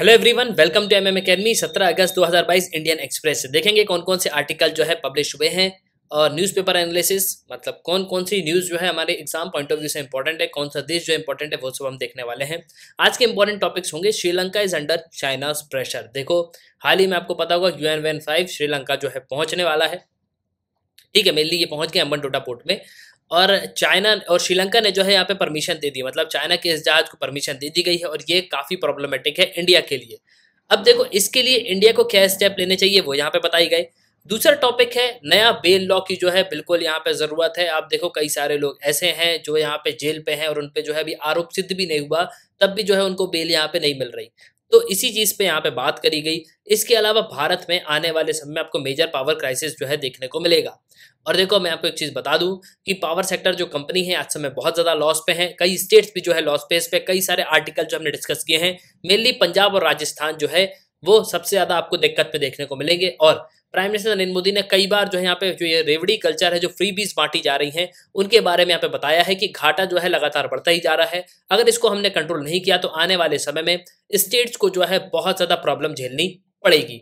Hello everyone, welcome to MM academy. 17 अगस्त 2022 Indian Express से देखेंगे कौन कौन से आर्टिकल जो है पब्लिश हुए हैं और न्यूज़पेपर एनालिसिस, मतलब कौन कौन सी न्यूज़ जो है हमारे एग्जाम पॉइंट ऑफ व्यू से इंपॉर्टेंट है, कौन सा देश जो इंपॉर्टेंट है वो सब हम देखने वाले हैं। आज के इंपॉर्टेंट टॉपिक्स होंगे Sri Lanka is under China's pressure. देखो, हाल ही में आपको पता होगा UN-5 श्रीलंका जो है पहुंचने वाला है। ठीक है, मेनली ये पहुंच गए अम्बनटोटा पोर्ट में और चाइना और श्रीलंका ने जो है यहाँ पे परमिशन दे दी, मतलब चाइना के इस जहाज को परमिशन दे दी गई है और ये काफ़ी प्रॉब्लमेटिक है इंडिया के लिए। अब देखो, इसके लिए इंडिया को क्या स्टेप लेने चाहिए वो यहाँ पे बताई गए। दूसरा टॉपिक है नया बेल लॉ की जो है बिल्कुल यहाँ पे ज़रूरत है। आप देखो, कई सारे लोग ऐसे हैं जो यहाँ पे जेल पे हैं और उन पे जो है अभी आरोप सिद्ध भी नहीं हुआ, तब भी जो है उनको बेल यहाँ पे नहीं मिल रही। तो इसी चीज़ पे यहाँ पे बात करी गई। इसके अलावा भारत में आने वाले समय में आपको मेजर पावर क्राइसिस जो है देखने को मिलेगा। और देखो, मैं आपको एक चीज़ बता दूं कि पावर सेक्टर जो कंपनी है आज समय बहुत ज़्यादा लॉस पे है। कई स्टेट्स भी जो है लॉस पे, इस पे कई सारे आर्टिकल जो हमने डिस्कस किए हैं। मेनली पंजाब और राजस्थान जो है वो सबसे ज़्यादा आपको दिक्कत में देखने को मिलेंगे। और प्राइम मिनिस्टर नरेंद्र मोदी ने कई बार जो है यहाँ पे जो ये रेवड़ी कल्चर है, जो फ्रीबीज बांटी जा रही हैं, उनके बारे में यहाँ पे बताया है कि घाटा जो है लगातार बढ़ता ही जा रहा है। अगर इसको हमने कंट्रोल नहीं किया तो आने वाले समय में स्टेट्स को जो है बहुत ज़्यादा प्रॉब्लम झेलनी पड़ेगी।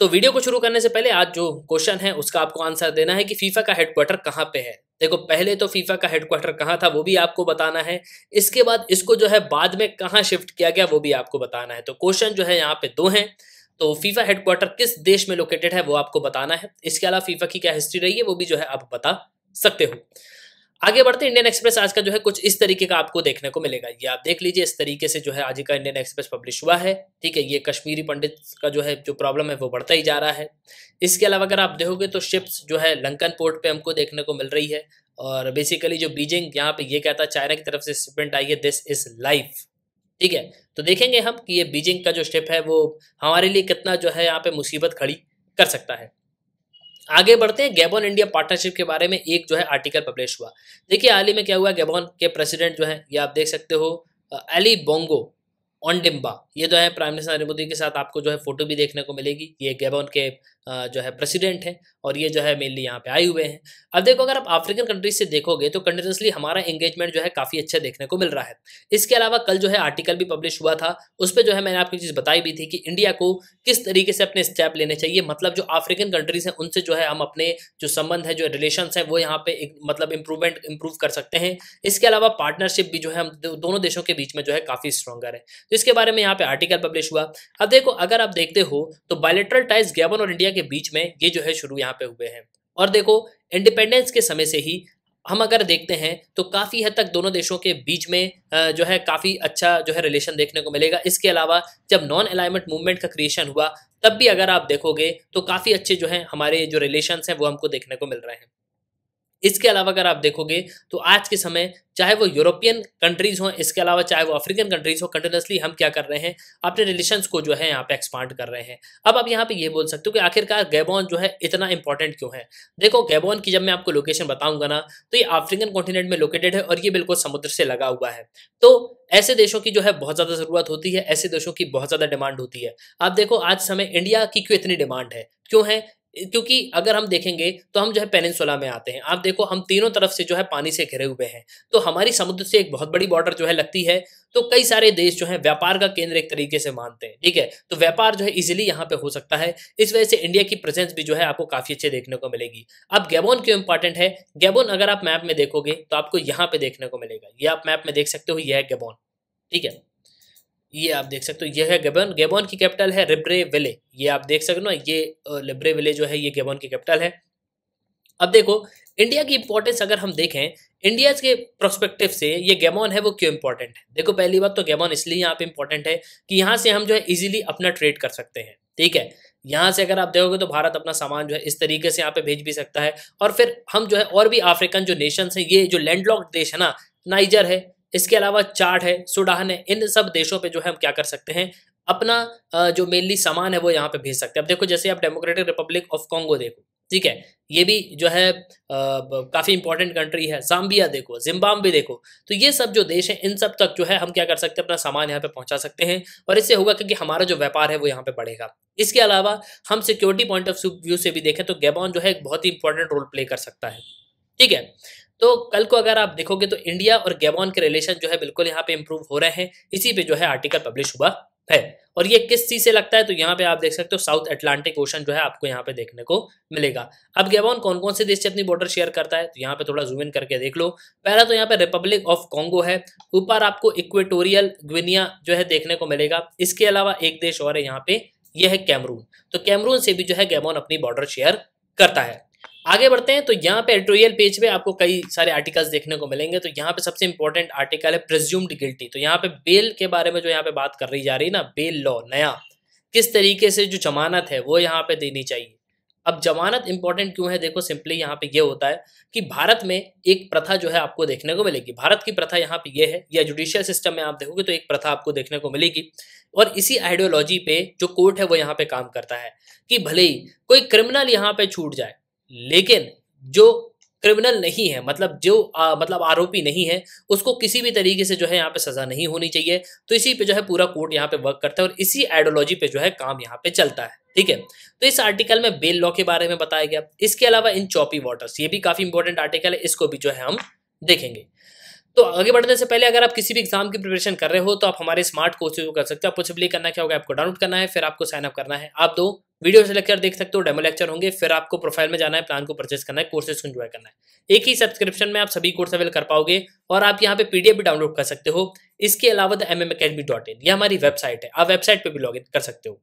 तो वीडियो को शुरू करने से पहले आज जो क्वेश्चन है उसका आपको आंसर देना है कि फीफा का हेडक्वार्टर कहाँ पे है। देखो, पहले तो फीफा का हेडक्वार्टर कहाँ था वो भी आपको बताना है। इसके बाद इसको जो है बाद में कहाँ शिफ्ट किया गया वो भी आपको बताना है। तो क्वेश्चन जो है यहाँ पे दो हैं। तो फीफा हेडक्वार्टर किस देश में लोकेटेड है वो आपको बताना है। इसके अलावा फीफा की क्या हिस्ट्री रही है वो भी जो है आप बता सकते हो। आगे बढ़ते इंडियन एक्सप्रेस आज का जो है कुछ इस तरीके का आपको देखने को मिलेगा। ये आप देख लीजिए, इस तरीके से जो है आज का इंडियन एक्सप्रेस पब्लिश हुआ है। ठीक है, ये कश्मीरी पंडित का जो है जो प्रॉब्लम है वो बढ़ता ही जा रहा है। इसके अलावा अगर आप देखोगे तो शिप्स जो है लंकन पोर्ट पे हमको देखने को मिल रही है। और बेसिकली जो बीजिंग यहाँ पे ये कहता है चाइना की तरफ से शिपमेंट आई है, दिस इज लाइफ। ठीक है, तो देखेंगे हम कि ये बीजिंग का जो शिप है वो हमारे लिए कितना जो है यहाँ पे मुसीबत खड़ी कर सकता है। आगे बढ़ते हैं, गैबन इंडिया पार्टनरशिप के बारे में एक जो है आर्टिकल पब्लिश हुआ। देखिए, हाल ही में क्या हुआ, गैबन के प्रेसिडेंट जो है ये आप देख सकते हो, अली बोंगो ओंडिम्बा, ये जो है प्राइम मिनिस्टर नरेंद्र मोदी के साथ आपको जो है फोटो भी देखने को मिलेगी। ये गैबन के जो है प्रेसिडेंट हैं और ये जो है मेनली यहाँ पे आए हुए हैं। अब देखो, अगर आप अफ्रीकन कंट्रीज से देखोगे तो कंटिन्यूसली हमारा एंगेजमेंट जो है काफ़ी अच्छा देखने को मिल रहा है। इसके अलावा कल जो है आर्टिकल भी पब्लिश हुआ था, उस पर जो है मैंने आपको चीज़ बताई भी थी कि इंडिया को किस तरीके से अपने स्टेप लेने चाहिए। मतलब जो अफ्रीकन कंट्रीज हैं उनसे जो है हम अपने जो संबंध है, जो रिलेशंस हैं वो यहाँ पे एक मतलब इम्प्रूव कर सकते हैं। इसके अलावा पार्टनरशिप भी जो है हम दोनों देशों के बीच में जो है काफ़ी स्ट्रॉन्गर है। तो इसके बारे में यहाँ पे आर्टिकल पब्लिश हुआ। अब देखो, अगर आप देखते हो तो बायलैटरल टाइज गैबन और इंडिया के बीच में ये जो है शुरू यहाँ पे हुए हैं। और देखो, इंडिपेंडेंस के समय से ही हम अगर देखते हैं तो काफ़ी हद तक दोनों देशों के बीच में जो है काफ़ी अच्छा जो है रिलेशन देखने को मिलेगा। इसके अलावा जब नॉन अलाइनमेंट मूवमेंट का क्रिएशन हुआ तब भी अगर आप देखोगे तो काफ़ी अच्छे जो है हमारे जो रिलेशंस हैं वो हमको देखने को मिल रहे हैं। इसके अलावा अगर आप देखोगे तो आज के समय चाहे वो यूरोपियन कंट्रीज हों, इसके अलावा चाहे वो अफ्रीकन कंट्रीज हो, कंटिन्यूसली हम क्या कर रहे हैं, अपने रिलेशंस को जो है यहाँ पे एक्सपांड कर रहे हैं। अब आप यहाँ पे ये बोल सकते हो कि आखिरकार गैबन जो है इतना इंपॉर्टेंट क्यों है। देखो, गैबन की जब मैं आपको लोकेशन बताऊंगा ना तो ये अफ्रीकन कॉन्टिनेंट में लोकेटेड है और ये बिल्कुल समुद्र से लगा हुआ है। तो ऐसे देशों की जो है बहुत ज़्यादा ज़रूरत होती है, ऐसे देशों की बहुत ज़्यादा डिमांड होती है। आप देखो, आज समय इंडिया की क्यों इतनी डिमांड है, क्यों है, क्योंकि अगर हम देखेंगे तो हम जो है पेनिनसुला में आते हैं। आप देखो, हम तीनों तरफ से जो है पानी से घिरे हुए हैं, तो हमारी समुद्र से एक बहुत बड़ी बॉर्डर जो है लगती है। तो कई सारे देश जो है व्यापार का केंद्र एक तरीके से मानते हैं। ठीक है, तो व्यापार जो है इजीली यहाँ पे हो सकता है। इस वजह से इंडिया की प्रेजेंस भी जो है आपको काफी अच्छे देखने को मिलेगी। अब गैबन क्यों इंपॉर्टेंट है, गैबन अगर आप मैप में देखोगे तो आपको यहाँ पे देखने को मिलेगा। ये आप मैप में देख सकते हो, यह है गैबन। ठीक है, ये आप देख सकते हो, ये है गैबन। गैबन की कैपिटल है लिब्रेविले। ये आप देख सकते हो ना, ये लिब्रेविले जो है ये गैबन की कैपिटल है। अब देखो, इंडिया की इंपॉर्टेंस अगर हम देखें इंडिया के प्रोस्पेक्टिव से, ये गैबन है वो क्यों इंपॉर्टेंट है। देखो, पहली बात तो गैबन इसलिए यहाँ पे इंपॉर्टेंट है कि यहाँ से हम जो है इजीली अपना ट्रेड कर सकते हैं। ठीक है, यहाँ से अगर आप देखोगे तो भारत अपना सामान जो है इस तरीके से यहाँ पे भेज भी सकता है। और फिर हम जो है और भी अफ्रीकन जो नेशंस हैं, ये जो लैंडलॉक्ड देश है ना, नाइजर है, इसके अलावा चाड है, सूडान है, इन सब देशों पे जो है हम क्या कर सकते हैं, अपना जो मेनली सामान है वो यहाँ पे भेज सकते हैं। अब देखो, जैसे आप डेमोक्रेटिक रिपब्लिक ऑफ कॉन्गो देखो, ठीक है, ये भी जो है काफ़ी इंपॉर्टेंट कंट्री है। जाम्बिया देखो, जिम्बाब्वे देखो, तो ये सब जो देश हैं इन सब तक जो है हम क्या कर सकते हैं, अपना सामान यहाँ पे पहुंचा सकते हैं। और इससे होगा क्योंकि हमारा जो व्यापार है वो यहाँ पे बढ़ेगा। इसके अलावा हम सिक्योरिटी पॉइंट ऑफ व्यू से भी देखें तो गैबन जो है एक बहुत ही इंपॉर्टेंट रोल प्ले कर सकता है। ठीक है, तो कल को अगर आप देखोगे तो इंडिया और गैबन के रिलेशन जो है बिल्कुल यहाँ पे इंप्रूव हो रहे हैं। इसी पे जो है आर्टिकल पब्लिश हुआ है। और ये किस चीज से लगता है, तो यहाँ पे आप देख सकते हो साउथ अटलांटिक ओशन जो है आपको यहाँ पे देखने को मिलेगा। अब गैबोन कौन कौन से देश से अपनी बॉर्डर शेयर करता है, तो यहाँ पे थोड़ा जूम इन करके देख लो। पहला तो यहाँ पे रिपब्लिक ऑफ कॉन्गो है, ऊपर आपको इक्वेटोरियल ग्विनिया जो है देखने को मिलेगा। इसके अलावा एक देश और है यहाँ पे, यह है कैमरून। तो कैमरून से भी जो है गैबोन अपनी बॉर्डर शेयर करता है। आगे बढ़ते हैं, तो यहाँ पे एडिटोरियल पेज पे आपको कई सारे आर्टिकल्स देखने को मिलेंगे। तो यहाँ पे सबसे इंपॉर्टेंट आर्टिकल है प्रिज्यूम्ड गिल्टी। तो यहाँ पे बेल के बारे में जो यहाँ पे बात कर रही जा रही है ना, बेल लॉ नया, किस तरीके से जो जमानत है वो यहाँ पे देनी चाहिए। अब जमानत इंपॉर्टेंट क्यों है, देखो सिंपली यहाँ पे ये होता है कि भारत में एक प्रथा जो है आपको देखने को मिलेगी। भारत की प्रथा यहाँ पे ये है, या जुडिशियल सिस्टम में आप देखोगे तो एक प्रथा आपको देखने को मिलेगी, और इसी आइडियोलॉजी पे जो कोर्ट है वो यहाँ पे काम करता है कि भले ही कोई क्रिमिनल यहाँ पे छूट जाए, लेकिन जो क्रिमिनल नहीं है, मतलब जो मतलब आरोपी नहीं है, उसको किसी भी तरीके से जो है यहाँ पे सजा नहीं होनी चाहिए। तो इसी पे जो है पूरा कोर्ट यहाँ पे वर्क करता है और इसी आइडियोलॉजी पे जो है काम यहाँ पे चलता है। ठीक है, तो इस आर्टिकल में बेल लॉ के बारे में बताया गया। इसके अलावा इन चॉपी वाटर्स, ये भी काफी इंपॉर्टेंट आर्टिकल है, इसको भी जो है हम देखेंगे। तो आगे बढ़ने से पहले अगर आप किसी भी एग्जाम की प्रिपरेशन कर रहे हो तो आप हमारे स्मार्ट कोर्सेज को कर सकते हो। आपको सिंपली करना क्या होगा, आपको डाउनलोड करना है, फिर आपको साइन अप करना है। आप 2 वीडियो सेलेक्ट कर देख सकते हो, डेमो लेक्चर होंगे, फिर आपको प्रोफाइल में जाना है, प्लान को परचेस करना है, कोर्सेज को एंजॉय करना है। एक ही सब्सक्रिप्शन में आप सभी कोर्स अवेल कर पाओगे और आप यहाँ पे पीडीएफ भी डाउनलोड कर सकते हो। इसके अलावा द mmacademy.in ये हमारी वेबसाइट है, आप वेबसाइट पे भी लॉग इन कर सकते हो।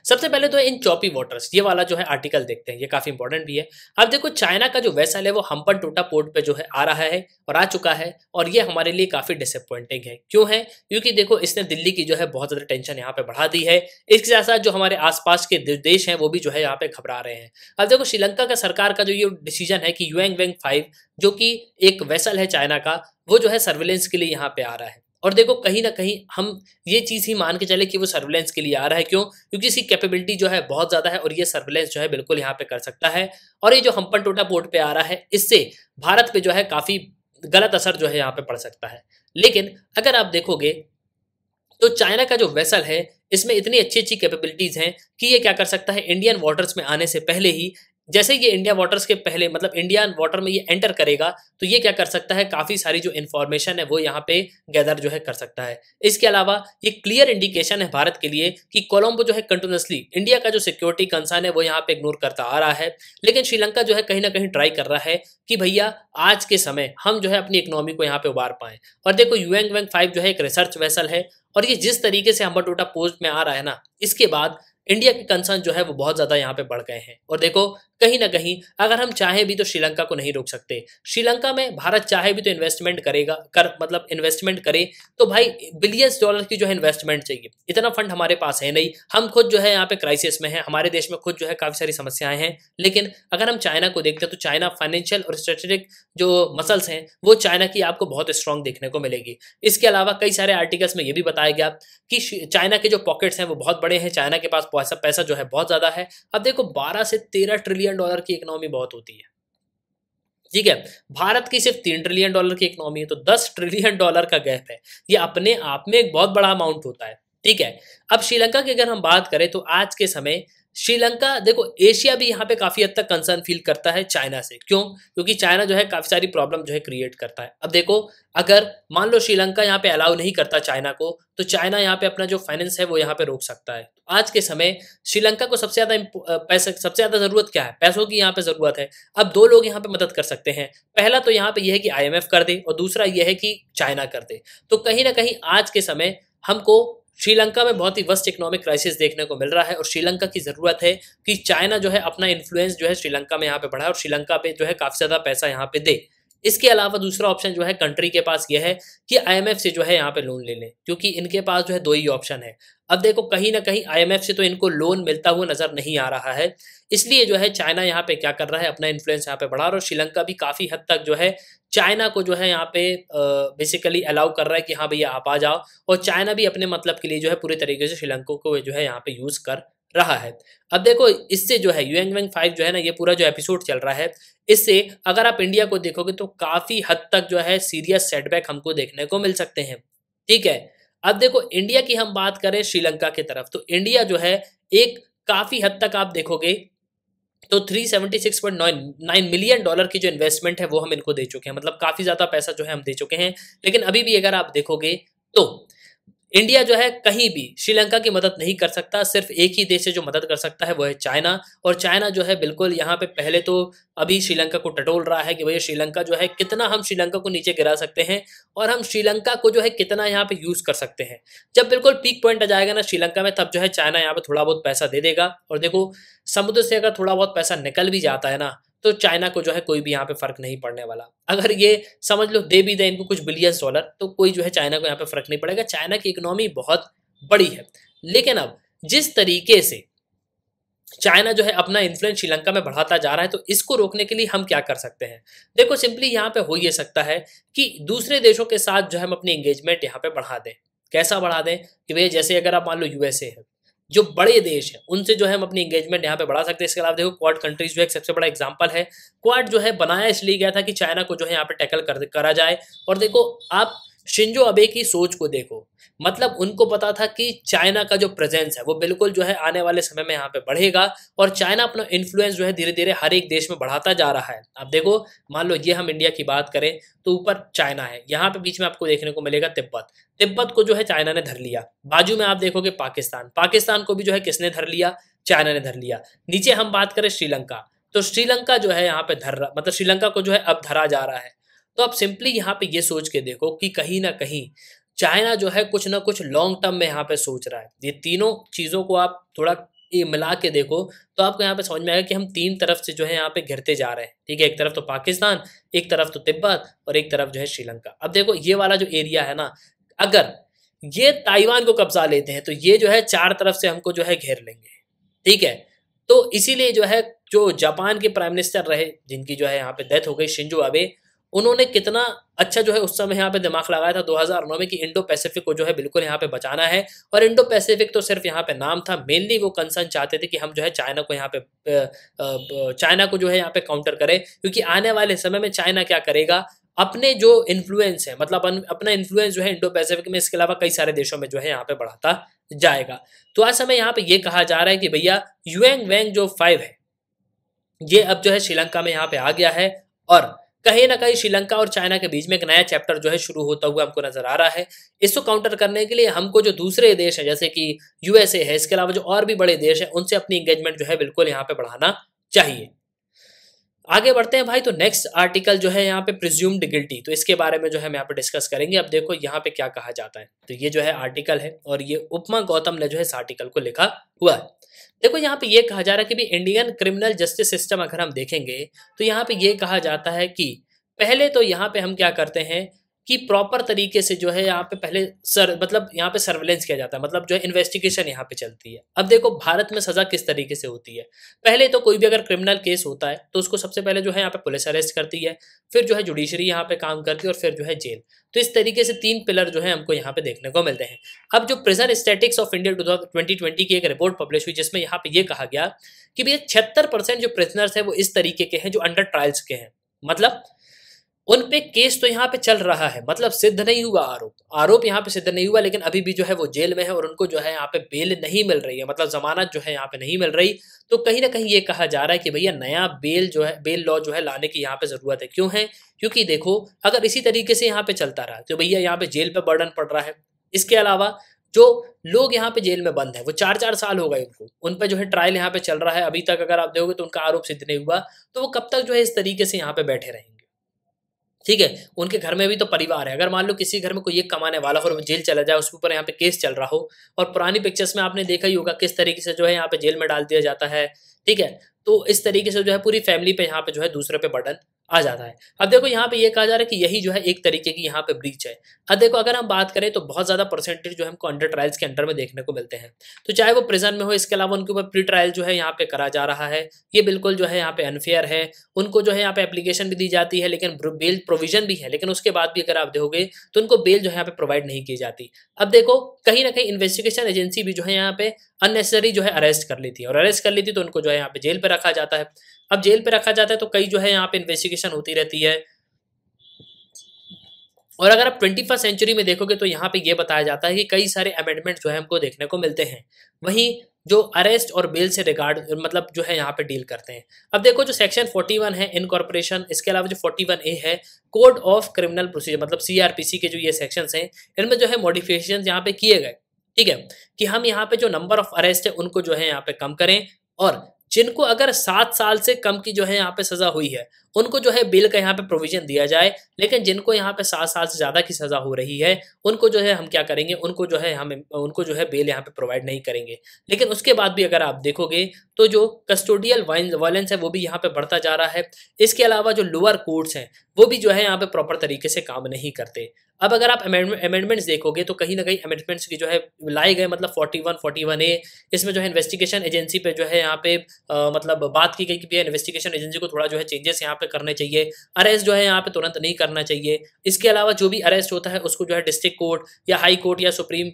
सबसे पहले तो इन चॉपी वाटर्स ये वाला जो है आर्टिकल देखते हैं, ये काफी इंपॉर्टेंट भी है। अब देखो चाइना का जो वेसल है वो हम्पनटोटा पोर्ट पे जो है आ रहा है और आ चुका है, और ये हमारे लिए काफी डिसअपॉइंटिंग है। क्यों है, क्योंकि देखो इसने दिल्ली की जो है बहुत ज्यादा टेंशन यहाँ पे बढ़ा दी है। इसके साथ साथ जो हमारे आसपास के देश हैं वो भी जो है यहाँ पे घबरा रहे हैं। अब देखो श्रीलंका का सरकार का जो ये डिसीजन है कि युएंग वेंग 5 जो कि एक वेसल है चाइना का, वो जो है सर्विलेंस के लिए यहाँ पे आ रहा है। और देखो कहीं ना कहीं हम ये चीज ही मान के चले कि वो सर्विलेंस के लिए आ रहा है। क्यों, क्योंकि इसकी कैपेबिलिटी जो है बहुत ज्यादा है और ये सर्विलेंस जो है बिल्कुल यहाँ पे कर सकता है। और ये जो हम्पनटोटा पोर्ट पे आ रहा है, इससे भारत पे जो है काफी गलत असर जो है यहाँ पे पड़ सकता है। लेकिन अगर आप देखोगे तो चाइना का जो वेसल है इसमें इतनी अच्छी अच्छी कैपेबिलिटीज हैं कि ये क्या कर सकता है, इंडियन वाटर्स में आने से पहले ही, जैसे ये इंडिया वाटर्स के पहले मतलब इंडियन वाटर में ये एंटर करेगा, तो ये क्या कर सकता है, काफी सारी जो इन्फॉर्मेशन है वो यहाँ पे गैदर जो है कर सकता है। इसके अलावा ये क्लियर इंडिकेशन है भारत के लिए कि कोलंबो जो है कंटिन्यूसली इंडिया का जो सिक्योरिटी कंसर्न है वो यहाँ पे इग्नोर करता आ रहा है। लेकिन श्रीलंका जो है कहीं ना कहीं ट्राई कर रहा है कि भैया आज के समय हम जो है अपनी इकोनॉमी को यहाँ पे उबार पाए। और देखो युएंग वेंग 5 जो है एक रिसर्च वेसल है, और ये जिस तरीके से हम्पनटोटा पोर्ट में आ रहा है ना, इसके बाद इंडिया के कंसर्न जो है वो बहुत ज्यादा यहाँ पे बढ़ गए हैं। और देखो कहीं ना कहीं अगर हम चाहे भी तो श्रीलंका को नहीं रोक सकते। श्रीलंका में भारत चाहे भी तो इन्वेस्टमेंट करेगा, मतलब इन्वेस्टमेंट करे तो भाई बिलियंस डॉलर की जो है इन्वेस्टमेंट चाहिए, इतना फंड हमारे पास है नहीं। हम खुद जो है यहाँ पे क्राइसिस में है, हमारे देश में खुद जो है काफी सारी समस्याएं हैं। लेकिन अगर हम चाइना को देखते हैं तो चाइना फाइनेंशियल और स्ट्रेटेजिक जो मसल्स हैं वो चाइना की आपको बहुत स्ट्रांग देखने को मिलेगी। इसके अलावा कई सारे आर्टिकल्स में ये भी बताया गया कि चाइना के जो पॉकेट्स हैं वो बहुत बड़े हैं, चाइना के पास पैसा जो है बहुत ज्यादा है। अब देखो 12 से 13 ट्रिलियन डॉलर की इकोनॉमी बहुत होती है, ठीक है, भारत की सिर्फ 3 ट्रिलियन डॉलर की इकोनॉमी है, तो 10 ट्रिलियन डॉलर का गैप है। ये अपने आप में एक बहुत बड़ा अमाउंट होता है। ठीक है, अब श्रीलंका की अगर हम बात करें तो आज के समय श्रीलंका देखो एशिया भी यहाँ पे काफी हद तक कंसर्न फील करता है चाइना से। क्यों, क्योंकि चाइना जो है काफी सारी प्रॉब्लम जो है क्रिएट करता है। अब देखो अगर मान लो श्रीलंका यहाँ पे अलाउ नहीं करता चाइना को, तो चाइना यहाँ पे अपना जो फाइनेंस है वो यहाँ पे रोक सकता है। आज के समय श्रीलंका को सबसे ज्यादा पैसे, सबसे ज्यादा जरूरत क्या है, पैसों की यहाँ पे जरूरत है। अब 2 लोग यहाँ पे मदद कर सकते हैं, पहला तो यहाँ पे यह है कि IMF कर दे और दूसरा यह है कि चाइना कर दे। तो कहीं ना कहीं आज के समय हमको श्रीलंका में बहुत ही वर्स्ट इकोनॉमिक क्राइसिस देखने को मिल रहा है और श्रीलंका की जरूरत है कि चाइना जो है अपना इन्फ्लुएंस जो है श्रीलंका में यहाँ पे बढ़ाए और श्रीलंका पे जो है काफी ज्यादा पैसा यहाँ पे दे। इसके अलावा दूसरा ऑप्शन जो है कंट्री के पास यह है कि IMF से जो है यहाँ पे लोन ले लें, क्योंकि इनके पास जो है 2 ही ऑप्शन है। अब देखो कहीं ना कहीं IMF से तो इनको लोन मिलता हुआ नजर नहीं आ रहा है, इसलिए जो है चाइना यहाँ पे क्या कर रहा है, अपना इन्फ्लुएंस यहाँ पे बढ़ा रहा है और श्रीलंका भी काफी हद तक जो है चाइना को जो है यहाँ पे बेसिकली अलाउ कर रहा है कि हाँ भैया आप आ जाओ, और चाइना भी अपने मतलब के लिए जो है पूरी तरीके से श्रीलंका को जो है यहाँ पे यूज कर रहा है। अब देखो इससे जो है युएंग वेंग 5 जो है ना, ये पूरा जो एपिसोड चल रहा है, इससे अगर आप इंडिया को देखोगे तो काफी हद तक जो है सीरियस सेटबैक हमको देखने को मिल सकते हैं। ठीक है, अब देखो इंडिया की हम बात करें श्रीलंका की तरफ, तो इंडिया जो है एक काफी हद तक आप देखोगे तो 376.9 मिलियन डॉलर की जो इन्वेस्टमेंट है वो हम इनको दे चुके हैं, मतलब काफी ज्यादा पैसा जो है हम दे चुके हैं। लेकिन अभी भी अगर आप देखोगे तो इंडिया जो है कहीं भी श्रीलंका की मदद नहीं कर सकता, सिर्फ एक ही देश है जो मदद कर सकता है, वो है चाइना। और चाइना जो है बिल्कुल यहाँ पे पहले तो अभी श्रीलंका को टटोल रहा है कि भैया श्रीलंका जो है कितना हम श्रीलंका को नीचे गिरा सकते हैं और हम श्रीलंका को जो है कितना यहाँ पे यूज कर सकते हैं। जब बिल्कुल पीक पॉइंट आ जाएगा ना श्रीलंका में, तब जो है चाइना यहाँ पे थोड़ा बहुत पैसा दे देगा। और देखो, समुद्र से अगर थोड़ा बहुत पैसा निकल भी जाता है ना, तो चाइना को जो है कोई भी यहाँ पे फर्क नहीं पड़ने वाला। अगर ये समझ लो दे भी दे इनको कुछ बिलियन डॉलर, तो कोई जो है चाइना को यहाँ पे फर्क नहीं पड़ेगा। चाइना की इकोनॉमी बहुत बड़ी है। लेकिन अब जिस तरीके से चाइना जो है अपना इन्फ्लुएंस श्रीलंका में बढ़ाता जा रहा है, तो इसको रोकने के लिए हम क्या कर सकते हैं? देखो, सिंपली यहाँ पे हो ये सकता है कि दूसरे देशों के साथ जो है हम अपनी एंगेजमेंट यहाँ पे बढ़ा दें। कैसा बढ़ा दें? कि भैया जैसे अगर आप मान लो यूएसए है, जो बड़े देश है, उनसे जो है हम अपनी एंगेजमेंट यहाँ पे बढ़ा सकते हैं। इसके अलावा देखो, क्वाड कंट्रीज जो है एक सबसे बड़ा एग्जांपल है। क्वाड जो है बनाया इसलिए गया था कि चाइना को जो है यहाँ पे टैकल करा जाए। और देखो, आप शिंजो अबे की सोच को देखो, मतलब उनको पता था कि चाइना का जो प्रेजेंस है वो बिल्कुल जो है आने वाले समय में यहाँ पे बढ़ेगा और चाइना अपना इन्फ्लुएंस जो है धीरे धीरे हर एक देश में बढ़ाता जा रहा है। अब देखो, मान लो ये हम इंडिया की बात करें तो ऊपर चाइना है, यहाँ पे बीच में आपको देखने को मिलेगा तिब्बत। तिब्बत को जो है चाइना ने धर लिया। बाजू में आप देखोगे पाकिस्तान, पाकिस्तान को भी जो है किसने धर लिया? चाइना ने धर लिया। नीचे हम बात करें श्रीलंका, तो श्रीलंका जो है यहाँ पे मतलब श्रीलंका को जो है अब धरा जा रहा है। तो आप सिंपली यहाँ पे ये सोच के देखो कि कहीं ना कहीं चाइना जो है कुछ ना कुछ लॉन्ग टर्म में यहाँ पे सोच रहा है। ये तीनों चीज़ों को आप थोड़ा ये मिला के देखो तो आपको यहाँ पे समझ में आएगा कि हम तीन तरफ से जो है यहाँ पे घिरते जा रहे हैं। ठीक है, एक तरफ तो पाकिस्तान, एक तरफ तो तिब्बत और एक तरफ जो है श्रीलंका। अब देखो, ये वाला जो एरिया है ना, अगर ये ताइवान को कब्जा लेते हैं तो ये जो है चार तरफ से हमको जो है घेर लेंगे। ठीक है, तो इसीलिए जो है जो जापान के प्राइम मिनिस्टर रहे, जिनकी जो है यहाँ पे डेथ हो गई, शिंजो अबे, उन्होंने कितना अच्छा जो है उस समय यहाँ पे दिमाग लगाया था 2009 में कि इंडो पैसिफिक को जो है बिल्कुल यहाँ पे बचाना है। और इंडो पैसिफिक तो सिर्फ यहाँ पे नाम था, मेनली वो कंसर्न चाहते थे कि हम जो है चाइना को यहाँ पे चाइना को जो है यहाँ पे काउंटर करें, क्योंकि आने वाले समय में चाइना क्या करेगा, अपने जो इन्फ्लुएंस है, मतलब अपना इन्फ्लुएंस जो है इंडो पैसिफिक में, इसके अलावा कई सारे देशों में जो है यहाँ पे बढ़ाता जाएगा। तो आज समय यहाँ पे ये कहा जा रहा है कि भैया यूएंग वैंग जो 5 है, ये अब जो है श्रीलंका में यहाँ पे आ गया है और कहीं ना कहीं श्रीलंका और चाइना के बीच में एक नया चैप्टर जो है शुरू होता हुआ हमको नजर आ रहा है। इसको काउंटर करने के लिए हमको जो दूसरे देश हैं, जैसे कि यूएसए है, इसके अलावा जो और भी बड़े देश हैं, उनसे अपनी एंगेजमेंट जो है बिल्कुल यहाँ पे बढ़ाना चाहिए। आगे बढ़ते हैं भाई। तो नेक्स्ट आर्टिकल जो है यहाँ पे प्रिज्यूम्ड गिल्टी, तो इसके बारे में जो है हम यहाँ पे डिस्कस करेंगे। अब देखो यहाँ पे क्या कहा जाता है, तो ये जो है आर्टिकल है और ये उपमा गौतम ने जो है इस आर्टिकल को लिखा हुआ है। देखो, यहाँ पे ये कहा जा रहा है कि भी इंडियन क्रिमिनल जस्टिस सिस्टम अगर हम देखेंगे तो यहाँ पे ये कहा जाता है कि पहले तो यहाँ पे हम क्या करते हैं कि प्रॉपर तरीके से जो है यहाँ पे पहले मतलब यहाँ पे सर्वेलेंस किया जाता है, मतलब जो है इन्वेस्टिगेशन यहाँ पे चलती है। अब देखो, भारत में सजा किस तरीके से होती है, पहले तो कोई भी अगर क्रिमिनल केस होता है तो उसको सबसे पहले जो है यहाँ पे पुलिस अरेस्ट करती है, फिर जो है जुडिशरी यहाँ पे काम करती है और फिर जो है जेल। तो इस तरीके से तीन पिलर जो है हमको यहाँ पे देखने को मिलते हैं। अब जो प्रिजन स्टैटिक्स ऑफ इंडिया 2020 की एक रिपोर्ट पब्लिश हुई, जिसमें यहाँ पे ये कहा गया कि भैया 76% जो प्रिजनर्स है वो इस तरीके के हैं जो अंडर ट्रायल्स के हैं, मतलब उन पे केस तो यहाँ पे चल रहा है, मतलब सिद्ध नहीं हुआ आरोप यहाँ पे सिद्ध नहीं हुआ, लेकिन अभी भी जो है वो जेल में है और उनको जो है यहाँ पे बेल नहीं मिल रही है, मतलब जमानत जो है यहाँ पे नहीं मिल रही। तो कहीं ना कहीं ये कहा जा रहा है कि भैया नया बेल लॉ जो है लाने की यहाँ पे जरूरत है। क्यों है? क्योंकि देखो, अगर इसी तरीके से यहाँ पे चलता रहा तो भैया यहाँ पे जेल पे बर्डन पड़ रहा है। इसके अलावा जो लोग यहाँ पे जेल में बंद है वो 4-4 साल हो गए उनको, उन पे जो है ट्रायल यहाँ पे चल रहा है, अभी तक अगर आप देखोगे तो उनका आरोप सिद्ध नहीं हुआ, तो वो कब तक जो है इस तरीके से यहाँ पे बैठे रहेंगे। ठीक है, उनके घर में भी तो परिवार है। अगर मान लो किसी घर में कोई एक कमाने वाला हो और वो जेल चला जाए, उसके ऊपर यहाँ पे केस चल रहा हो, और पुरानी पिक्चर्स में आपने देखा ही होगा किस तरीके से जो है यहाँ पे जेल में डाल दिया जाता है। ठीक है, तो इस तरीके से जो है पूरी फैमिली पे यहाँ पे जो है दूसरे पे बर्डन आ जाता है। अब देखो, यहाँ पे ये कहा जा रहा है कि यही जो है एक तरीके की यहाँ पे ब्रीच है। अब देखो, अगर हम बात करें तो बहुत ज्यादा परसेंटेज जो हमको अंडर ट्रायल्स के अंडर में देखने को मिलते हैं, तो चाहे वो प्रिजन में हो, इसके अलावा उनके ऊपर प्री ट्रायल जो है यहाँ पे करा जा रहा है, ये बिल्कुल जो है यहाँ पे अनफेयर है। उनको जो है यहाँ पे एप्लीकेशन भी दी जाती है, लेकिन बेल प्रोविजन भी है, लेकिन उसके बाद भी अगर आप देखोगे तो उनको बेल जो है यहाँ पे प्रोवाइड नहीं की जाती। अब देखो, कहीं ना कहीं इन्वेस्टिगेशन एजेंसी भी जो है यहाँ पे अननेसेसरी जो है अरेस्ट कर लेती है, और अरेस्ट कर लेती तो उनको जो है यहाँ पे जेल पे रखा जाता है। अब जेल पे रखा जाता है तो कई जो है यहाँ पे इन्वेस्टिगेशन होती रहती है। और अगर आप 21st सेंचुरी में देखोगे तो यहाँ पे ये बताया जाता है कि कई सारे अमेंडमेंट जो है हमको देखने को मिलते हैं। वहीं जो अरेस्ट और बेल से रिगार्ड मतलब जो है यहाँ पे डील करते हैं। अब देखो जो सेक्शन 41 है इनकॉर्पोरेशन, इसके अलावा जो 41A है कोड ऑफ क्रिमिनल प्रोसीजर मतलब सीआरपीसी के जो ये सेक्शंस हैं, इनमें जो है मॉडिफिकेशन यहाँ पे किए गए। ठीक है, कि हम यहाँ पे जो नंबर ऑफ अरेस्ट है उनको जो है यहाँ पे कम करें, और जिनको अगर 7 साल से कम की जो है यहाँ पे सजा हुई है उनको जो है बेल का यहाँ पे प्रोविजन दिया जाए, लेकिन जिनको यहाँ पे 7 साल से ज्यादा की सजा हो रही है उनको जो है हम क्या करेंगे, उनको जो है हम उनको जो है बेल यहाँ पे प्रोवाइड नहीं करेंगे। लेकिन उसके बाद भी अगर आप देखोगे तो जो कस्टोडियल वायलेंस है वो भी यहाँ पे बढ़ता जा रहा है। इसके अलावा जो लोअर कोर्ट्स हैं वो भी जो है यहाँ पे प्रॉपर तरीके से काम नहीं करते। अब अगर आप अमेंडमेंट्स देखोगे तो कहीं ना कहीं अमेंडमेंट्स की जो है लाए गए मतलब 41 41A, इसमें जो है इन्वेस्टिगेशन एजेंसी पे जो है यहाँ पे मतलब बात की गई कि भैया इन्वेस्टिगेशन एजेंसी को थोड़ा जो है चेंजेस यहाँ पे करने चाहिए, अरेस्ट जो है यहाँ पे तुरंत नहीं करना चाहिए। इसके अलावा जो भी अरेस्ट होता है उसको जो है डिस्ट्रिक्ट कोर्ट या हाई कोर्ट या सुप्रीम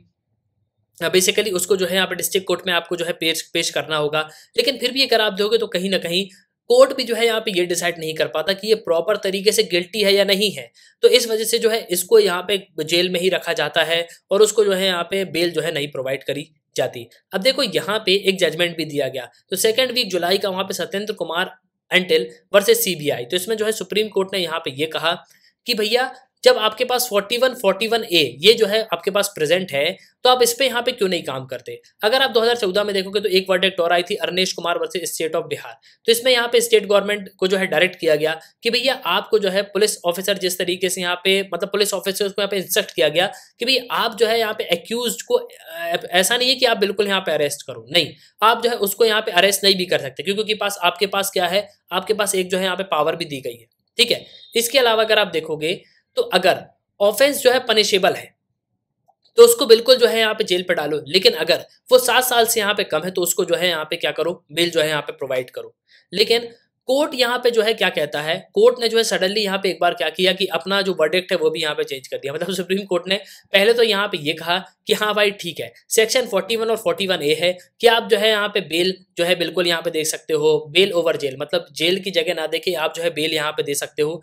बेसिकली उसको जो है यहाँ पे डिस्ट्रिक्ट कोर्ट में आपको जो है पेश करना होगा। लेकिन फिर भी अगर आप दोगे तो कहीं ना कहीं कोर्ट भी जो है यहाँ पे ये डिसाइड नहीं कर पाता कि ये प्रॉपर तरीके से गिल्टी है या नहीं है, तो इस वजह से जो है इसको यहाँ पे जेल में ही रखा जाता है और उसको जो है यहाँ पे बेल जो है नहीं प्रोवाइड करी जाती। अब देखो यहाँ पे एक जजमेंट भी दिया गया, तो 2 वीक जुलाई का वहां पे Satyendra Kumar until versus CBI, तो इसमें जो है सुप्रीम कोर्ट ने यहाँ पे ये कहा कि भैया जब आपके पास 41 ये जो है आपके पास प्रेजेंट है तो आप इस पे यहाँ पे क्यों नहीं काम करते। अगर आप 2014 में देखोगे तो एक वर्डिक्ट और आई थी Arnesh Kumar versus state of Bihar, तो इसमें यहाँ पे स्टेट गवर्नमेंट को जो है डायरेक्ट किया गया कि भैया आपको जो है पुलिस ऑफिसर जिस तरीके से यहाँ पे मतलब पुलिस ऑफिसर्स को यहाँ पे इंस्ट्रक्ट किया गया कि भाई आप जो है यहाँ पे एक्यूज को ऐसा नहीं है कि आप बिल्कुल यहाँ पे अरेस्ट करो, नहीं, आप जो है उसको यहाँ पे अरेस्ट नहीं भी कर सकते क्योंकि पास आपके पास क्या है, आपके पास एक जो है यहाँ पे पावर भी दी गई है। ठीक है, इसके अलावा अगर आप देखोगे तो अगर ऑफेंस जो है पनिशेबल है तो उसको बिल्कुल जो है यहाँ पे जेल पे डालो, लेकिन अगर वो 7 साल से यहाँ पे कम है तो उसको जो है यहाँ पे क्या करो, बेल जो है यहाँ पे प्रोवाइड करो। लेकिन कोर्ट यहाँ पे जो है क्या कहता है, कोर्ट ने जो है सडनली यहाँ पे एक बार क्या किया कि अपना जो वर्डिक्ट है वो भी यहाँ पे चेंज कर दिया। मतलब सुप्रीम कोर्ट ने पहले तो यहाँ पे ये कहा कि हाँ भाई ठीक है सेक्शन 41 और 41A है कि आप जो है यहाँ पे बेल जो है बिल्कुल यहाँ पे दे सकते हो, बेल ओवर जेल, मतलब जेल की जगह ना देके आप जो है बेल यहाँ पे दे सकते हो।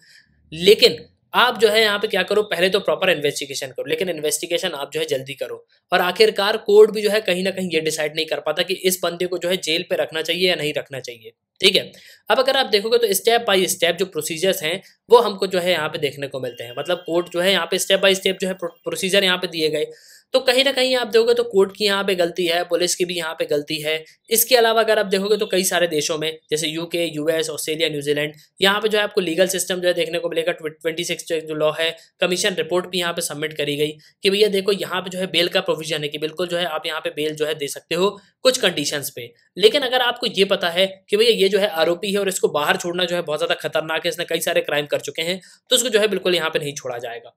लेकिन आप जो है यहाँ पे क्या करो, पहले तो प्रॉपर इन्वेस्टिगेशन करो, लेकिन इन्वेस्टिगेशन आप जो है जल्दी करो। और आखिरकार कोर्ट भी जो है कहीं ना कहीं ये डिसाइड नहीं कर पाता कि इस बंदे को जो है जेल पे रखना चाहिए या नहीं रखना चाहिए। ठीक है, अब अगर आप देखोगे तो स्टेप बाय स्टेप जो प्रोसीजर्स हैं वो हमको जो है यहाँ पे देखने को मिलते हैं। मतलब कोर्ट जो है यहाँ पे स्टेप बाय स्टेप जो है प्रोसीजर यहाँ पे दिए गए, तो कहीं ना कहीं आप देखोगे तो कोर्ट की यहाँ पे गलती है, पुलिस की भी यहाँ पे गलती है। इसके अलावा अगर आप देखोगे तो कई सारे देशों में जैसे यूके, यूएस, ऑस्ट्रेलिया, न्यूजीलैंड, यहाँ पे जो है आपको लीगल सिस्टम जो है देखने को मिलेगा। 26 जो लॉ है, कमीशन रिपोर्ट भी यहाँ पे सबमिट करी गई कि भैया देखो यहाँ पे जो है बेल का प्रोविजन है कि बिल्कुल जो है आप यहाँ पे बेल जो है दे सकते हो कुछ कंडीशंस पे। लेकिन अगर आपको ये पता है कि भैया ये जो है आरोपी है और इसको बाहर छोड़ना जो है बहुत ज्यादा खतरनाक है, इसने कई सारे क्राइम कर चुके हैं, तो उसको जो है बिल्कुल यहाँ पे नहीं छोड़ा जाएगा।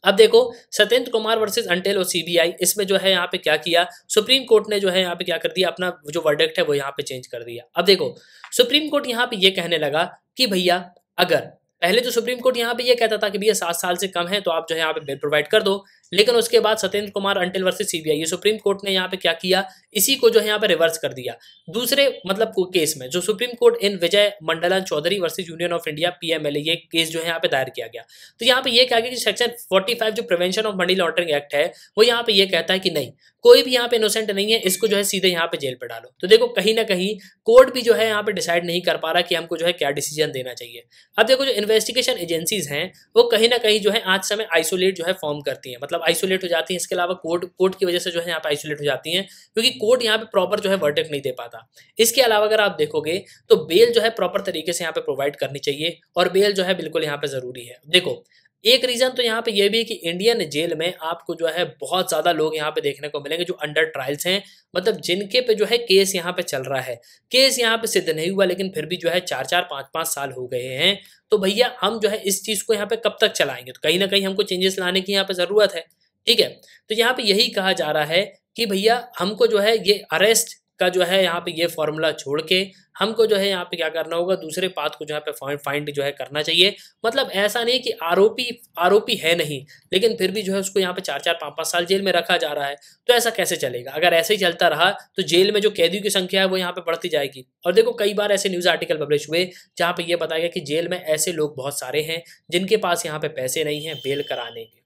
अब देखो सत्येंद्र कुमार वर्सेस अंटेल और सीबीआई, इसमें जो है यहाँ पे क्या किया, सुप्रीम कोर्ट ने जो है यहाँ पे क्या कर दिया, अपना जो वर्डिक्ट है वो यहाँ पे चेंज कर दिया। अब देखो सुप्रीम कोर्ट यहाँ पे ये कहने लगा कि भैया अगर पहले तो सुप्रीम कोर्ट यहाँ पे ये कहता था कि भैया 7 साल से कम है तो आप जो है यहाँ पे बेल प्रोवाइड कर दो, लेकिन उसके बाद Satyendra Kumar until versus CBI, ये सुप्रीम कोर्ट ने यहाँ पे क्या किया, इसी को जो है यहाँ पे रिवर्स कर दिया। दूसरे मतलब केस में जो supreme court in Vijay Madanlal Chaudhary versus union of India PMLA, ये केस जो है यहाँ पे दायर किया गया। तो यहाँ पे ये कहा गया कि सेक्शन 45 जो prevention of money laundering act है वो यहाँ पे ये कहता है कि नहीं, कोई भी यहाँ पे इनोसेंट नहीं है, इसको जो है सीधे यहाँ पे जेल पे डालो। तो देखो कहीं ना कहीं कोर्ट भी जो है यहाँ पे डिसाइड नहीं कर पा रहा कि हमको जो है क्या डिसीजन देना चाहिए। अब देखो जो इन्वेस्टिगेशन एजेंसीज हैं वो कहीं ना कहीं जो है आज समय आइसोलेट जो है फॉर्म करती हैं, मतलब आइसोलेट हो जाती हैं। इसके अलावा कोर्ट की वजह से जो है यहाँ पे आइसोलेट हो जाती हैं क्योंकि कोर्ट यहाँ पे प्रॉपर जो है वर्डिक्ट नहीं दे पाता। इसके अलावा अगर आप देखोगे तो बेल जो है प्रॉपर तरीके से यहाँ पे प्रोवाइड करनी चाहिए और बेल जो है बिल्कुल यहाँ पे जरूरी है। देखो एक रीजन तो यहाँ पे ये भी है कि इंडियन जेल में आपको जो है बहुत ज्यादा लोग यहाँ पे देखने को मिलेंगे जो अंडर ट्रायल्स हैं, मतलब जिनके पे जो है केस यहाँ पे चल रहा है, केस यहाँ पे सिद्ध नहीं हुआ लेकिन फिर भी जो है 4-4 5-5 साल हो गए हैं। तो भैया हम जो है इस चीज को यहाँ पे कब तक चलाएंगे, तो कहीं ना कहीं हमको चेंजेस लाने की यहाँ पे जरूरत है। ठीक है, तो यहाँ पे यही कहा जा रहा है कि भैया हमको जो है ये अरेस्ट का जो है यहाँ पे ये फॉर्मूला छोड़ के हमको जो है यहाँ पे क्या करना होगा, दूसरे पाथ को जो है पे फाइंड जो है करना चाहिए। मतलब ऐसा नहीं कि आरोपी है नहीं लेकिन फिर भी जो है उसको यहाँ पे 4-4 5-5 साल जेल में रखा जा रहा है, तो ऐसा कैसे चलेगा। अगर ऐसे ही चलता रहा तो जेल में जो कैदियों की संख्या है वो यहाँ पे बढ़ती जाएगी। और देखो कई बार ऐसे न्यूज आर्टिकल पब्लिश हुए जहाँ पे ये बताया गया कि जेल में ऐसे लोग बहुत सारे हैं जिनके पास यहाँ पे पैसे नहीं है बेल कराने के।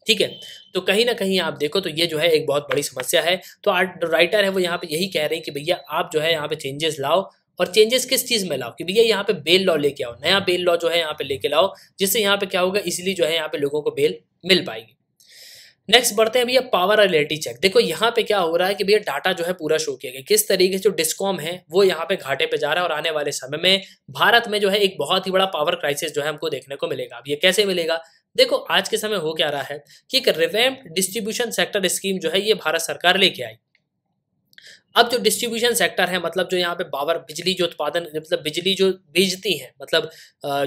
ठीक है। तो कहीं ना कहीं आप देखो तो ये जो है एक बहुत बड़ी समस्या है। तो राइटर है वो यहाँ पे यही कह रहे हैं कि भैया आप जो है यहाँ पे चेंजेस लाओ, और चेंजेस किस चीज़ में लाओ कि भैया यहाँ पे बेल लॉ लेके आओ, नया बेल लॉ जो है यहाँ पे लेके लाओ, जिससे यहाँ पे क्या होगा, इसीलिए जो है यहाँ पे लोगों को बेल मिल पाएगी। नेक्स्ट बढ़ते हैं भैया पावर रियलिटी चेक। देखो यहाँ पे क्या हो रहा है कि भैया डाटा जो है पूरा शो किया गया किस तरीके से जो डिस्कॉम है वो यहाँ पे घाटे पे जा रहा है, और आने वाले समय में भारत में जो है एक बहुत ही बड़ा पावर क्राइसिस जो है हमको देखने को मिलेगा। अब ये कैसे मिलेगा, देखो आज के समय हो क्या रहा है कि एक रिवैम्प्ड डिस्ट्रीब्यूशन सेक्टर स्कीम जो है ये भारत सरकार लेके आई। अब जो डिस्ट्रीब्यूशन सेक्टर है, मतलब जो यहाँ पे पावर बिजली जो उत्पादन, मतलब बिजली जो भेजती है, मतलब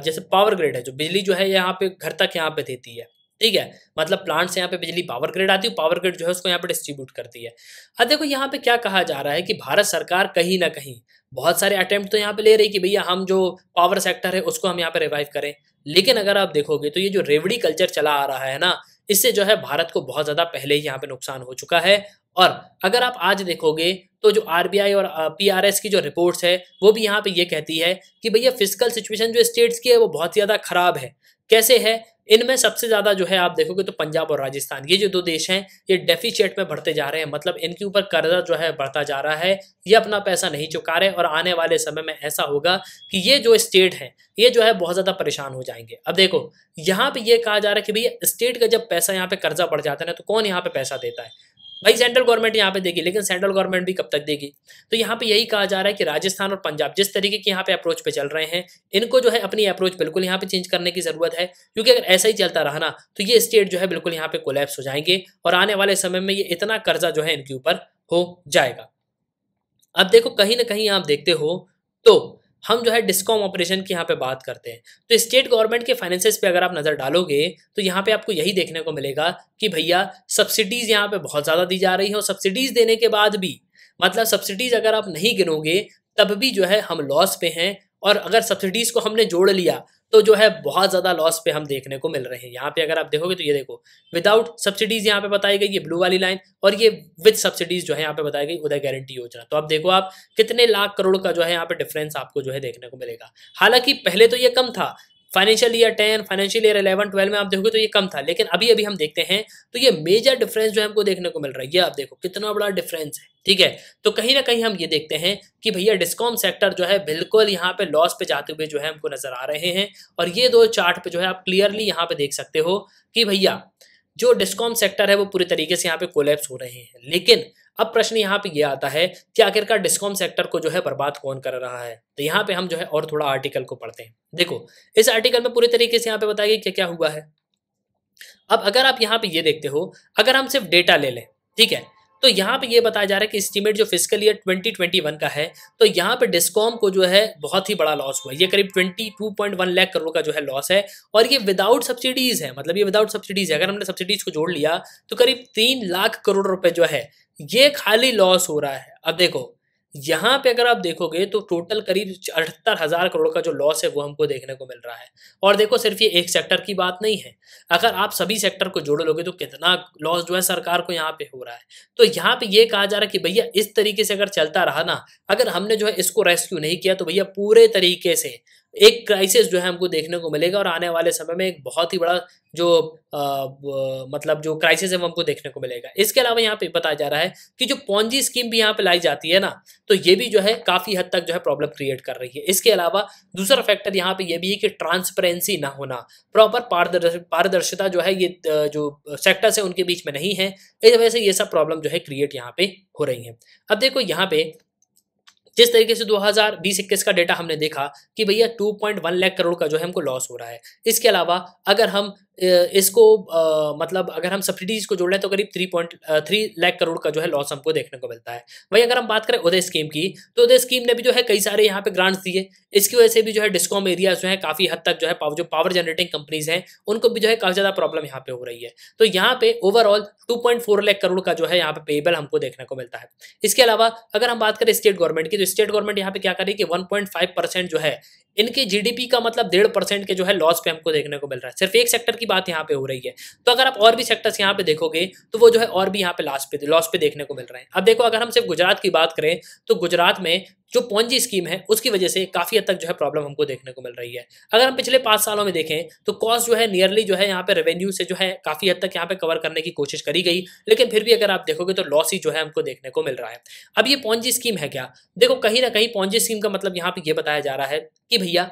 जैसे पावर ग्रिड है, जो बिजली जो है यहाँ पे घर तक यहाँ पे देती है, ठीक है, मतलब प्लांट से यहाँ पे बिजली पावर ग्रिड आती है, पावर ग्रिड जो है उसको यहाँ पे डिस्ट्रीब्यूट करती है। अब देखो यहाँ पे क्या कहा जा रहा है कि भारत सरकार कहीं ना कहीं बहुत सारे अटेम्प्ट तो यहाँ पे ले रही कि भैया हम जो पावर सेक्टर है उसको हम यहाँ पे रिवाइव करें, लेकिन अगर आप देखोगे तो ये जो रेवड़ी कल्चर चला आ रहा है ना, इससे जो है भारत को बहुत ज्यादा पहले ही यहाँ पे नुकसान हो चुका है। और अगर आप आज देखोगे तो जो आरबीआई और पीआरएस की जो रिपोर्ट्स है वो भी यहाँ पे ये कहती है कि भैया फिजिकल सिचुएशन जो स्टेट्स की है वो बहुत ज्यादा खराब है। कैसे है, इनमें सबसे ज्यादा जो है आप देखोगे तो पंजाब और राजस्थान, ये जो दो देश हैं ये डेफिसिट में बढ़ते जा रहे हैं, मतलब इनके ऊपर कर्जा जो है बढ़ता जा रहा है, ये अपना पैसा नहीं चुका रहे, और आने वाले समय में ऐसा होगा कि ये जो स्टेट है ये जो है बहुत ज्यादा परेशान हो जाएंगे। अब देखो यहाँ पे ये कहा जा रहा है कि भैया स्टेट का जब पैसा यहाँ पे कर्जा बढ़ जाता है ना, तो कौन यहाँ पे पैसा देता है, भाई सेंट्रल गवर्नमेंट यहाँ पे देगी, लेकिन सेंट्रल गवर्नमेंट भी कब तक देगी। तो यहाँ पे यही कहा जा रहा है कि राजस्थान और पंजाब जिस तरीके की यहाँ पे अप्रोच पे चल रहे हैं, इनको जो है अपनी अप्रोच बिल्कुल यहाँ पे चेंज करने की जरूरत है, क्योंकि अगर ऐसा ही चलता रहा ना तो ये स्टेट जो है बिल्कुल यहाँ पे कोलैप्स हो जाएंगे, और आने वाले समय में ये इतना कर्जा जो है इनके ऊपर हो जाएगा। अब देखो कहीं ना कहीं आप देखते हो तो हम जो है डिस्कॉम ऑपरेशन की यहाँ पे बात करते हैं, तो स्टेट गवर्नमेंट के फाइनेंसेस पे अगर आप नजर डालोगे तो यहाँ पे आपको यही देखने को मिलेगा कि भैया सब्सिडीज यहाँ पे बहुत ज्यादा दी जा रही है, और सब्सिडीज देने के बाद भी, मतलब सब्सिडीज अगर आप नहीं गिनोगे तब भी जो है हम लॉस पे हैं, और अगर सब्सिडीज को हमने जोड़ लिया तो जो है बहुत ज्यादा लॉस पे हम देखने को मिल रहे हैं। यहाँ पे अगर आप देखोगे तो ये देखो विदाउट सब्सिडीज यहाँ पे बताई गई ये ब्लू वाली लाइन, और ये विद सब्सिडीज जो है यहाँ पे बताई गई उदय गारंटी योजना। तो अब देखो आप कितने लाख करोड़ का जो है यहाँ पे डिफरेंस आपको जो है देखने को मिलेगा। हालांकि पहले तो ये कम था, फाइनेंशियल ईयर 10, फाइनेंशियल ईयर 11, 12 में आप देखोगे तो ये कम था, लेकिन अभी अभी हम देखते हैं तो ये मेजर डिफरेंस जो है हमको देखने को मिल रहा है। ये आप देखो कितना बड़ा डिफरेंस है, ठीक है। तो कहीं ना कहीं हम ये देखते हैं कि भैया डिस्कॉम सेक्टर जो है बिल्कुल यहाँ पे लॉस पे जाते हुए जो है हमको नजर आ रहे हैं, और ये दो चार्ट पे जो है आप क्लियरली यहाँ पे देख सकते हो कि भैया जो डिस्कॉम सेक्टर है वो पूरी तरीके से यहाँ पे कोलैप्स हो रहे हैं। लेकिन अब प्रश्न यहाँ पे ये आता है कि आखिरकार डिस्कॉम सेक्टर को जो है बर्बाद कौन कर रहा है। तो यहाँ पे हम जो है और थोड़ा आर्टिकल को पढ़ते हैं। देखो इस आर्टिकल में पूरी तरीके से यहाँ पे बताया गया क्या क्या हुआ है। अब अगर आप यहाँ पे ये देखते हो, अगर हम सिर्फ डेटा ले लें, ठीक है, तो यहाँ पे ये बताया जा रहा है कि एस्टीमेट जो फिजिकल ईयर 2021 का है, तो यहाँ पे डिस्कॉम को जो है बहुत ही बड़ा लॉस हुआ है। ये करीब 22.1 लाख करोड़ का जो है लॉस है, और ये विदाउट सब्सिडीज है, मतलब ये विदाउट सब्सिडीज है। अगर हमने सब्सिडीज को जोड़ लिया तो करीब 3 लाख करोड़ रुपए जो है ये खाली लॉस हो रहा है। अब देखो यहाँ पे अगर आप देखोगे तो टोटल करीब 78,000 करोड़ का जो लॉस है वो हमको देखने को मिल रहा है। और देखो सिर्फ ये एक सेक्टर की बात नहीं है, अगर आप सभी सेक्टर को जोड़ लोगे तो कितना लॉस जो है सरकार को यहाँ पे हो रहा है। तो यहाँ पे ये कहा जा रहा है कि भैया इस तरीके से अगर चलता रहा ना, अगर हमने जो है इसको रेस्क्यू नहीं किया तो भैया पूरे तरीके से एक क्राइसिस जो है हमको देखने को मिलेगा, और आने वाले समय में एक बहुत ही बड़ा जो मतलब जो क्राइसिस है वो हमको देखने को मिलेगा। इसके अलावा यहाँ पे बताया जा रहा है कि जो पॉन्जी स्कीम भी यहाँ पे लाई जाती है ना, तो ये भी जो है काफी हद तक जो है प्रॉब्लम क्रिएट कर रही है। इसके अलावा दूसरा फैक्टर यहाँ पे ये भी है कि ट्रांसपेरेंसी ना होना, प्रॉपर पारदर्शिता जो है ये जो सेक्टर्स है उनके बीच में नहीं है, इस वजह से ये सब प्रॉब्लम जो है क्रिएट यहाँ पे हो रही है। अब देखो यहाँ पे जिस तरीके से 2020-21 का डेटा हमने देखा कि भैया 2.1 लाख करोड़ का जो है हमको लॉस हो रहा है। इसके अलावा अगर हम इसको मतलब अगर हम सब्सिडीज को जोड़ लें तो करीब 3.3 लाख करोड़ का जो है लॉस हमको देखने को मिलता है। वहीं अगर हम बात करें उदय स्कीम की, तो उदय स्कीम ने भी जो है कई सारे यहाँ पे ग्रांट्स दिए, इसकी वजह से भी जो है डिस्कॉम एरिया जो है काफी हद तक जो है जो पावर जनरेटिंग कंपनीज हैं उनको भी जो है काफी ज्यादा प्रॉब्लम यहाँ पे हो रही है। तो यहाँ पे ओवरऑल 2.4 लाख करोड़ का जो है यहाँ पे पेएबल हमको देखने को मिलता है। इसके अलावा अगर हम बात करें स्टेट गवर्नमेंट की, तो स्टेट गवर्नमेंट यहाँ पे क्या कर रही है कि 1.5% जो है इनके जीडीपी का मतलब 1.5% के जो है लॉस पे हमको देखने को मिल रहा है। सिर्फ एक सेक्टर की बात यहाँ पे हो रही है। तो अगर आप और भी सेक्टर्स यहाँ पे देखोगे तो वो जो है और भी यहाँ पे लॉस पे देखने को मिल रहे हैं। अब देखो अगर हम सिर्फ गुजरात की बात करें तो गुजरात में जो पॉन्जी स्कीम है उसकी वजह से काफी हद तक जो है प्रॉब्लम हमको देखने को मिल रही है। अगर हम पिछले 5 सालों में देखें तो कॉस्ट जो है नियरली जो है यहाँ पे रेवेन्यू से जो है काफी हद तक यहाँ पे कवर करने की कोशिश करी गई, लेकिन फिर भी अगर आप देखोगे तो लॉस ही जो है हमको देखने को मिल रहा है। अब ये पॉन्जी स्कीम है क्या? देखो कहीं ना कहीं पॉन्जी स्कीम का मतलब यहाँ पे ये बताया जा रहा है कि भैया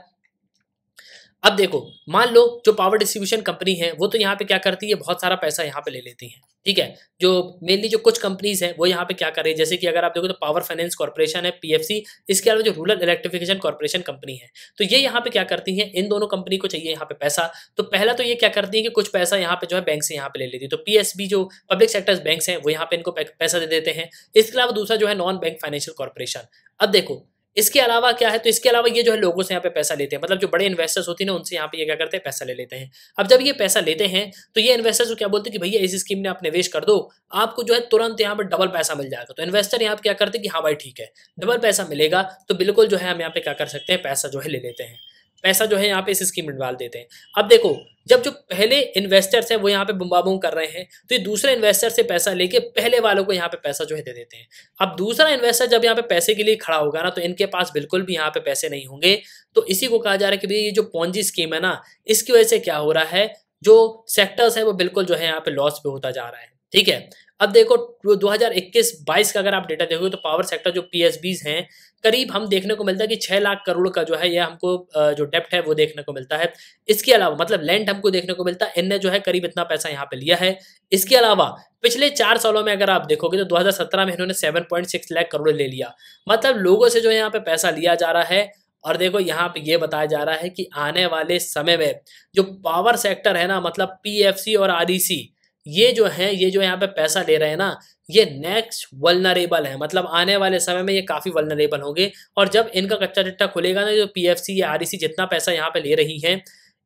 अब देखो मान लो जो पावर डिस्ट्रीब्यूशन कंपनी है वो तो यहाँ पे क्या करती है, बहुत सारा पैसा यहाँ पे ले लेती है, ठीक है। जो मेनली जो कुछ कंपनीज है वो यहाँ पे क्या कर रही है, जैसे कि अगर आप देखो तो पावर फाइनेंस कॉर्पोरेशन है पीएफसी, इसके अलावा जो रूरल इलेक्ट्रिफिकेशन कॉर्पोरेशन कंपनी है, तो ये यहाँ पे क्या करती है, इन दोनों कंपनी को चाहिए यहाँ पे पैसा। तो पहला तो ये क्या करती है कि कुछ पैसा यहाँ पे जो है बैंक से यहाँ पे ले लेती है, तो पीएसबी जो पब्लिक सेक्टर्स बैंक है वो यहाँ पे इनको पैसा दे देते हैं। इसके अलावा दूसरा जो है नॉन बैंक फाइनेंशियल कॉर्पोरेशन। अब देखो इसके अलावा क्या है, तो इसके अलावा ये जो है लोगों से यहाँ पे पैसा लेते हैं, मतलब जो बड़े इन्वेस्टर्स होते हैं ना उनसे यहाँ पे ये क्या करते हैं, पैसा ले लेते हैं। अब जब ये पैसा लेते हैं तो ये इन्वेस्टर्स को क्या बोलते हैं कि भैया इस स्कीम में आप निवेश कर दो, आपको जो है तुरंत यहाँ पे डबल पैसा मिल जाएगा। तो इन्वेस्टर यहाँ पे क्या करते हैं कि हाँ भाई ठीक है डबल पैसा मिलेगा, तो बिल्कुल जो है हम यहाँ पे क्या कर सकते हैं, पैसा जो है ले लेते हैं, पैसा जो है यहाँ पे इस स्कीम में डाल देते हैं। अब देखो जब जो पहले इन्वेस्टर्स हैं वो यहाँ पे बुम्बाबूम कर रहे हैं तो ये दूसरे इन्वेस्टर से पैसा लेके पहले वालों को यहाँ पे पैसा जो है दे देते हैं। अब दूसरा इन्वेस्टर जब यहाँ पे पैसे के लिए खड़ा होगा ना तो इनके पास बिल्कुल भी यहाँ पे पैसे नहीं होंगे। तो इसी को कहा जा रहा है कि भाई ये जो पॉन्जी स्कीम है ना इसकी वजह से क्या हो रहा है, जो सेक्टर्स है वो बिल्कुल जो है यहाँ पे लॉस पे होता जा रहा है, ठीक है। अब देखो 2021-22 का अगर आप डेटा देखोगे तो पावर सेक्टर जो पीएसबीज हैं करीब हम देखने को मिलता है कि 6 लाख करोड़ का जो है ये हमको जो डेप्ट है वो देखने को मिलता है। इसके अलावा मतलब लैंड हमको देखने को मिलता है, इनने जो है करीब इतना पैसा यहाँ पे लिया है। इसके अलावा पिछले 4 सालों में अगर आप देखोगे तो 2017 में इन्होंने 7.6 लाख करोड़ ले लिया, मतलब लोगों से जो यहाँ पे पैसा लिया जा रहा है। और देखो यहाँ पे ये बताया जा रहा है कि आने वाले समय में जो पावर सेक्टर है ना, मतलब पीएफसी और आरईसी ये जो है ये जो यहाँ पे पैसा ले रहे हैं ना ये नेक्स्ट वल्नरेबल है, मतलब आने वाले समय में ये काफी वल्नरेबल होंगे। और जब इनका कच्चा चिट्ठा खुलेगा ना, जो पीएफसी या आरईसी जितना पैसा यहाँ पे ले रही है,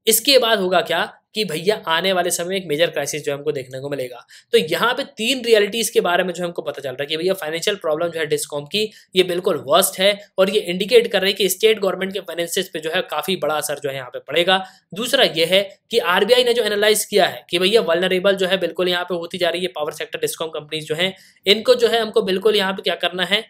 इसके बाद होगा क्या कि भैया आने वाले समय में एक मेजर क्राइसिस जो हमको देखने को मिलेगा। तो यहाँ पे 3 रियलिटीज के बारे में जो हमको पता चल रहा है कि भैया फाइनेंशियल प्रॉब्लम जो है डिस्कॉम की ये बिल्कुल वर्स्ट है और ये इंडिकेट कर रही है कि स्टेट गवर्नमेंट के फाइनेंसेस पे जो है काफी बड़ा असर जो है यहाँ पे पड़ेगा। दूसरा ये है कि आरबीआई ने जो एनालाइज किया है कि भैया वल्नरेबल जो है बिल्कुल यहाँ पे होती जा रही है पावर सेक्टर डिस्कॉम कंपनीज जो है, इनको जो है हमको बिल्कुल यहाँ पे क्या करना है,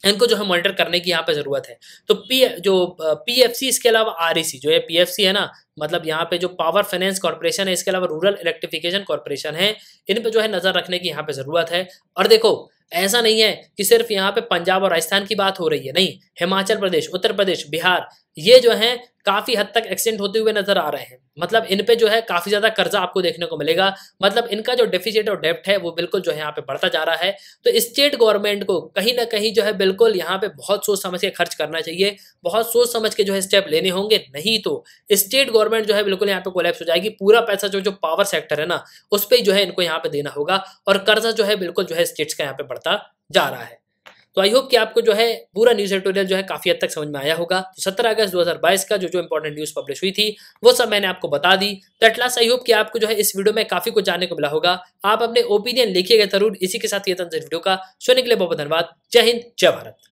इनको जो है मॉनिटर करने की यहाँ पे जरूरत है। तो पीएफसी इसके अलावा आरईसी जो है, पीएफसी है ना मतलब यहाँ पे जो पावर फाइनेंस कॉर्पोरेशन है, इसके अलावा रूरल इलेक्ट्रिफिकेशन कॉर्पोरेशन है, इन पे जो है नजर रखने की यहाँ पे जरूरत है। और देखो ऐसा नहीं है कि सिर्फ यहाँ पे पंजाब और राजस्थान की बात हो रही है, नहीं, हिमाचल प्रदेश, उत्तर प्रदेश, बिहार ये जो है काफी हद तक एक्सटेंड होते हुए नजर आ रहे हैं। मतलब इन पे जो है काफी ज्यादा कर्जा आपको देखने को मिलेगा, मतलब इनका जो डेफिसिट और डेप्ट है वो बिल्कुल जो है यहाँ पे बढ़ता जा रहा है। तो स्टेट गवर्नमेंट को कहीं ना कहीं जो है बिल्कुल यहाँ पे बहुत सोच समझ के खर्च करना चाहिए, बहुत सोच समझ के जो है स्टेप लेने होंगे, नहीं तो स्टेट गवर्नमेंट जो है बिल्कुल यहाँ पे कोलैप्स हो जाएगी। पूरा पैसा जो पावर सेक्टर है ना उस पर जो है इनको यहाँ पे देना होगा और कर्जा जो है बिल्कुल जो है स्टेट्स का यहाँ पे बढ़ता जा रहा है। तो आई होप कि आपको जो है पूरा न्यूज एडिटोरियल जो है काफी हद तक समझ में आया होगा। तो 17 अगस्त 2022 का जो इंपॉर्टेंट न्यूज पब्लिश हुई थी वो सब मैंने आपको बता दी। तो एट लास्ट आई होप कि आपको जो है इस वीडियो में काफी कुछ जानने को मिला होगा। आप अपने ओपिनियन लिखिएगा जरूर। इसी के साथ ये था वीडियो का सुनने के लिए बहुत धन्यवाद। जय हिंद, जय भारत।